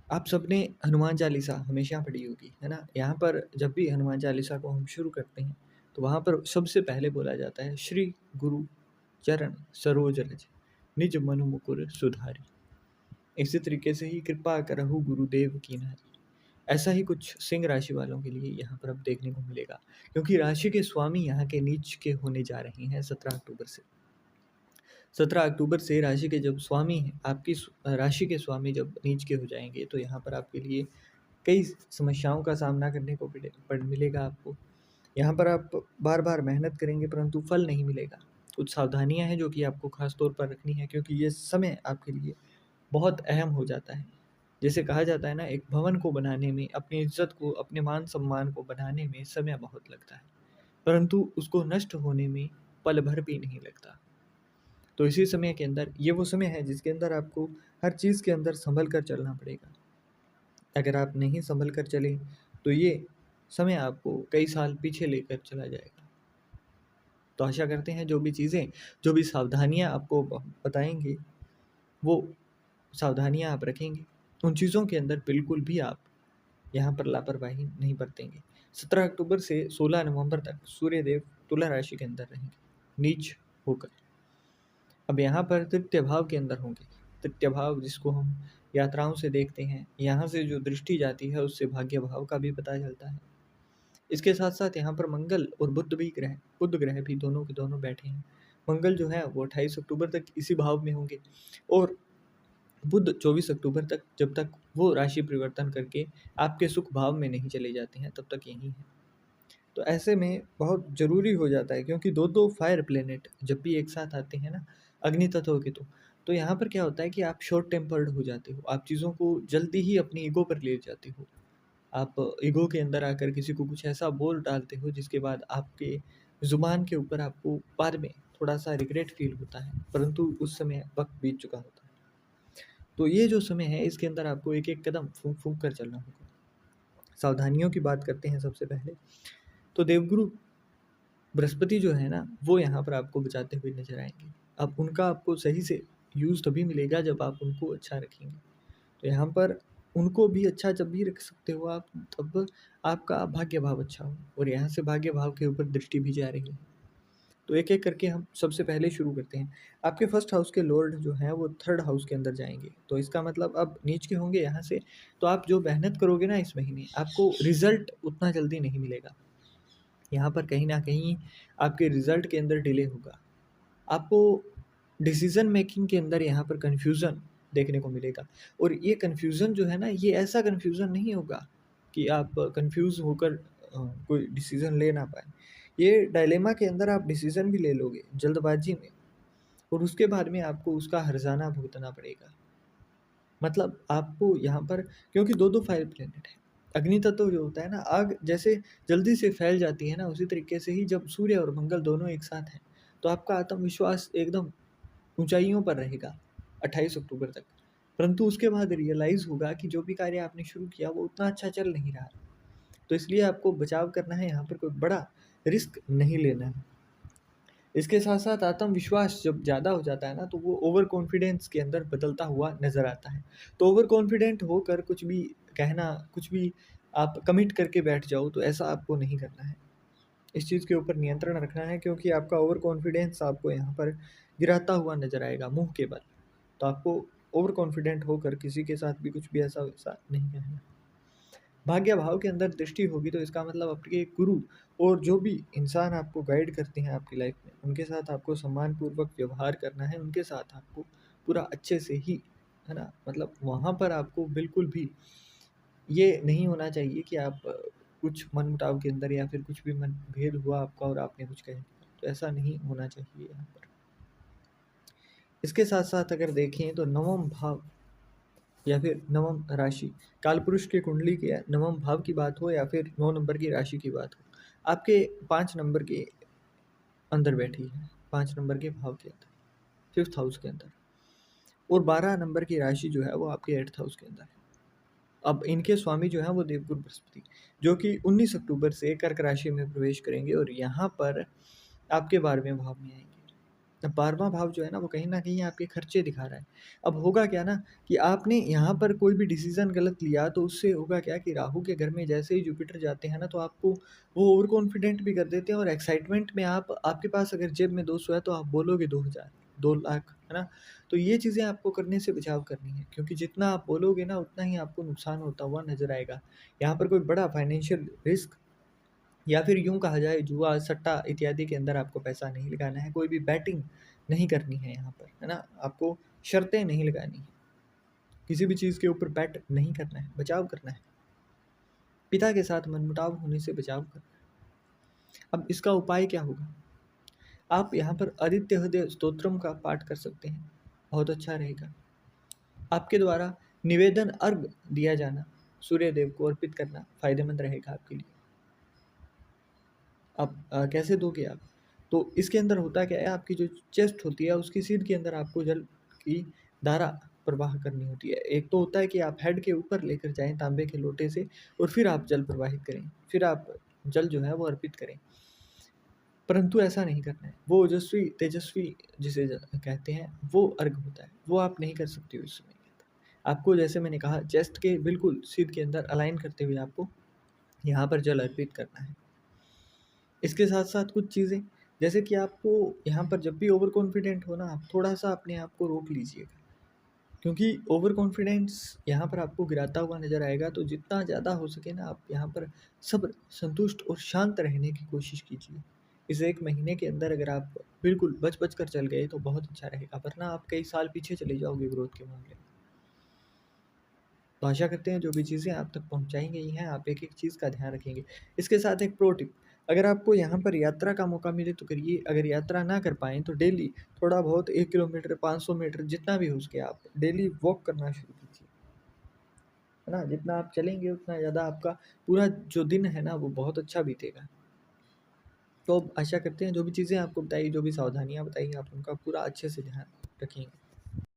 आप सबने हनुमान चालीसा हमेशा पढ़ी होगी, है ना? यहाँ पर जब भी हनुमान चालीसा को हम शुरू करते हैं, तो वहाँ पर सबसे पहले बोला जाता है श्री गुरु चरण सरोज रज, निज मनु मुकुर सुधारी। इसी तरीके से ही कृपा करहु गुरुदेव की नारी। ऐसा ही कुछ सिंह राशि वालों के लिए यहाँ पर अब देखने को मिलेगा, क्योंकि राशि के स्वामी यहाँ के नीच के होने जा रहे हैं 17 अक्टूबर से। 17 अक्टूबर से राशि के जब स्वामी हैं, आपकी राशि के स्वामी जब नीच के हो जाएंगे, तो यहाँ पर आपके लिए कई समस्याओं का सामना करने को मिलेगा आपको। यहाँ पर आप बार बार मेहनत करेंगे परंतु फल नहीं मिलेगा। कुछ सावधानियाँ हैं जो कि आपको खास तौर पर रखनी है, क्योंकि ये समय आपके लिए बहुत अहम हो जाता है। जैसे कहा जाता है ना, एक भवन को बनाने में, अपनी इज्जत को, अपने मान सम्मान को बनाने में समय बहुत लगता है, परंतु उसको नष्ट होने में पल भर भी नहीं लगता। तो इसी समय के अंदर ये वो समय है जिसके अंदर आपको हर चीज़ के अंदर संभल कर चलना पड़ेगा। अगर आप नहीं संभल कर चलें, तो ये समय आपको कई साल पीछे लेकर चला जाएगा। तो आशा करते हैं जो भी चीज़ें, जो भी सावधानियाँ आपको बताएँगे, वो सावधानियाँ आप रखेंगे। उन चीज़ों के अंदर बिल्कुल भी आप यहाँ पर लापरवाही नहीं बरतेंगे। 17 अक्टूबर से 16 नवंबर तक सूर्यदेव तुला राशि के अंदर रहेंगे, नीच होकर। अब यहाँ पर तृतीय भाव के अंदर होंगे। तृतीय भाव जिसको हम यात्राओं से देखते हैं, यहाँ से जो दृष्टि जाती है उससे भाग्य भाव का भी पता चलता है। इसके साथ-साथ यहाँ पर मंगल और बुध ग्रह भी दोनों के दोनों बैठे हैं। मंगल जो है वो 28 अक्टूबर तक इसी भाव में होंगे, और बुध 24 अक्टूबर तक, जब तक वो राशि परिवर्तन करके आपके सुख भाव में नहीं चले जाते हैं, तब तक यहीं हैं। तो ऐसे में बहुत ज़रूरी हो जाता है, क्योंकि 2-2 फायर प्लैनेट जब भी एक साथ आते हैं ना, अग्नि तत्व के, तो यहाँ पर क्या होता है कि आप शॉर्ट टेम्पर्ड हो जाते हो। आप चीज़ों को जल्दी ही अपनी ईगो पर ले जाते हो। आप ईगो के अंदर आकर किसी को कुछ ऐसा बोल डालते हो जिसके बाद आपके ज़ुबान के ऊपर आपको बाद में थोड़ा-सा रिग्रेट फ़ील होता है, परंतु उस समय वक़्त बीत चुका होता है। तो ये जो समय है इसके अंदर आपको एक-एक कदम फूँक-फूँक कर चलना होगा। सावधानियों की बात करते हैं सबसे पहले, तो देवगुरु बृहस्पति जो है ना, वो यहाँ पर आपको बचाते हुए नज़र आएँगे। अब उनका आपको सही से यूज़ तभी मिलेगा जब आप उनको अच्छा रखेंगे। तो यहाँ पर उनको भी अच्छा जब भी रख सकते हो आप, तब आपका भाग्य भाव अच्छा हो, और यहाँ से भाग्य भाव के ऊपर दृष्टि भी जा रही है। तो एक-एक करके हम सबसे पहले शुरू करते हैं। आपके फर्स्ट हाउस के लॉर्ड जो हैं वो थर्ड हाउस के अंदर जाएँगे, तो इसका मतलब अब नीच के होंगे यहाँ से, तो आप जो मेहनत करोगे ना इस महीने, आपको रिज़ल्ट उतना जल्दी नहीं मिलेगा। यहाँ पर कहीं न कहीं आपके रिज़ल्ट के अंदर डिले होगा। आपको डिसीज़न मेकिंग के अंदर यहाँ पर कन्फ्यूज़न देखने को मिलेगा, और ये कन्फ्यूज़न जो है ना, ये ऐसा कन्फ्यूज़न नहीं होगा कि आप कन्फ्यूज़ होकर कोई डिसीज़न ले ना पाएँ। ये डायलेमा के अंदर आप डिसीज़न भी ले लोगे जल्दबाज़ी में, और उसके बाद में आपको उसका हर्जाना भुगतना पड़ेगा। मतलब आपको यहाँ पर, क्योंकि 2-2 फायर प्लैनेट हैं। अग्नि तत्व जो होता है ना, आग जैसे जल्दी से फैल जाती है ना, उसी तरीके से ही जब सूर्य और मंगल दोनों एक साथ हैं, तो आपका आत्मविश्वास एकदम ऊँचाइयों पर रहेगा 28 अक्टूबर तक। परंतु उसके बाद रियलाइज़ होगा कि जो भी कार्य आपने शुरू किया वो उतना अच्छा चल नहीं रहा। तो इसलिए आपको बचाव करना है, यहाँ पर कोई बड़ा रिस्क नहीं लेना है। इसके साथ-साथ आत्मविश्वास जब ज़्यादा हो जाता है ना, तो वो ओवर कॉन्फिडेंस के अंदर बदलता हुआ नज़र आता है। तो ओवर कॉन्फिडेंट होकर कुछ भी कहना, कुछ भी आप कमिट करके बैठ जाओ, तो ऐसा आपको नहीं करना है। इस चीज़ के ऊपर नियंत्रण रखना है, क्योंकि आपका ओवर कॉन्फिडेंस आपको यहाँ पर गिराता हुआ नज़र आएगा मुँह के बल। तो आपको ओवर कॉन्फिडेंट होकर किसी के साथ भी कुछ भी ऐसा-वैसा नहीं कहना। भाग्य भाव के अंदर दृष्टि होगी, तो इसका मतलब आपके गुरु और जो भी इंसान आपको गाइड करते हैं आपकी लाइफ में, उनके साथ आपको सम्मानपूर्वक व्यवहार करना है, उनके साथ आपको पूरा अच्छे से ही, है ना? मतलब वहाँ पर आपको बिल्कुल भी ये नहीं होना चाहिए कि आप कुछ मनमुटाव के अंदर, या फिर कुछ भी मनभेद हुआ आपका और आपने कुछ कह दिया, तो ऐसा नहीं होना चाहिए यहाँ पर। इसके साथ-साथ अगर देखें तो नवम भाव या फिर नवम राशि, कालपुरुष की कुंडली के नवम भाव की बात हो या फिर 9 नंबर की राशि की बात हो, आपके 5 नंबर के अंदर बैठी है, 5 नंबर के भाव के अंदर, 5th हाउस के अंदर, और 12 नंबर की राशि जो है वो आपके 8th हाउस के अंदर है। अब इनके स्वामी जो हैं वो देवगुरु बृहस्पति, जो कि 19 अक्टूबर से कर्क राशि में प्रवेश करेंगे और यहाँ पर आपके 12वें भाव में आएँगे। 12वां भाव जो है ना वो कहीं न कहीं आपके खर्चे दिखा रहा है। अब होगा क्या ना कि आपने यहाँ पर कोई भी डिसीज़न गलत लिया तो उससे होगा क्या कि राहु के घर में जैसे ही जुपिटर जाते हैं ना तो आपको वो ओवर कॉन्फिडेंट भी कर देते हैं और एक्साइटमेंट में आपके पास अगर जेब में 200 है तो आप बोलोगे 2000, 2 लाख, है ना? तो ये चीज़ें आपको करने से बचाव करनी है क्योंकि जितना आप बोलोगे ना उतना ही आपको नुकसान होता हुआ नज़र आएगा। यहाँ पर कोई बड़ा फाइनेंशियल रिस्क या फिर यूँ कहा जाए जुआ, सट्टा इत्यादि के अंदर आपको पैसा नहीं लगाना है, कोई भी बैटिंग नहीं करनी है यहाँ पर, है ना? आपको शर्तें नहीं लगानी है, किसी भी चीज़ के ऊपर बेट नहीं करना है, बचाव करना है। पिता के साथ मनमुटाव होने से बचाव करना है। अब इसका उपाय क्या होगा? आप यहाँ पर आदित्य हृदय स्तोत्रम का पाठ कर सकते हैं, बहुत अच्छा रहेगा। आपके द्वारा निवेदन अर्घ दिया जाना, सूर्य देव को अर्पित करना फ़ायदेमंद रहेगा आपके लिए। अब कैसे दोगे आप? तो इसके अंदर होता क्या है आपकी जो चेस्ट होती है उसकी सीध के अंदर आपको जल की धारा प्रवाह करनी होती है। एक तो होता है कि आप हेड के ऊपर लेकर जाएँ तांबे के लोटे से और फिर आप जल प्रवाहित करें, फिर आप जल जो है वो अर्पित करें। परंतु ऐसा नहीं करना है। वो ओजस्वी, तेजस्वी जिसे कहते हैं वो अर्घ होता है, वो आप नहीं कर सकते हो इस समय के अंदर। आपको जैसे मैंने कहा चेस्ट के बिल्कुल सीध के अंदर अलाइन करते हुए आपको यहाँ पर जल अर्पित करना है। इसके साथ-साथ कुछ चीज़ें जैसे कि आपको यहाँ पर जब भी ओवर कॉन्फिडेंट हो ना आप थोड़ा-सा अपने आप को रोक लीजिएगा। क्योंकि ओवर कॉन्फिडेंस यहाँ पर आपको गिराता हुआ नज़र आएगा तो जितना ज़्यादा हो सके ना आप यहाँ पर सब्र, संतुष्ट और शांत रहने की कोशिश कीजिए। इस 1 महीने के अंदर अगर आप बिल्कुल बच-बच कर चल गए तो बहुत अच्छा रहेगा वरना आप कई साल पीछे चले जाओगे ग्रोथ के मामले में। तो आशा करते हैं जो भी चीज़ें आप तक पहुँचाई गई हैं, आप एक-एक चीज़ का ध्यान रखेंगे। इसके साथ एक प्रो टिप, अगर आपको यहाँ पर यात्रा का मौका मिले तो करिए, अगर यात्रा ना कर पाएँ तो डेली थोड़ा बहुत 1 किलोमीटर, 500 मीटर जितना भी हो सके आप डेली वॉक करना शुरू कीजिए, है ना? जितना आप चलेंगे उतना ज़्यादा आपका पूरा जो दिन है ना वो बहुत अच्छा बीतेगा। तो आशा करते हैं जो भी चीज़ें आपको बताई, जो भी सावधानियाँ बताई आप उनका पूरा अच्छे से ध्यान रखेंगे।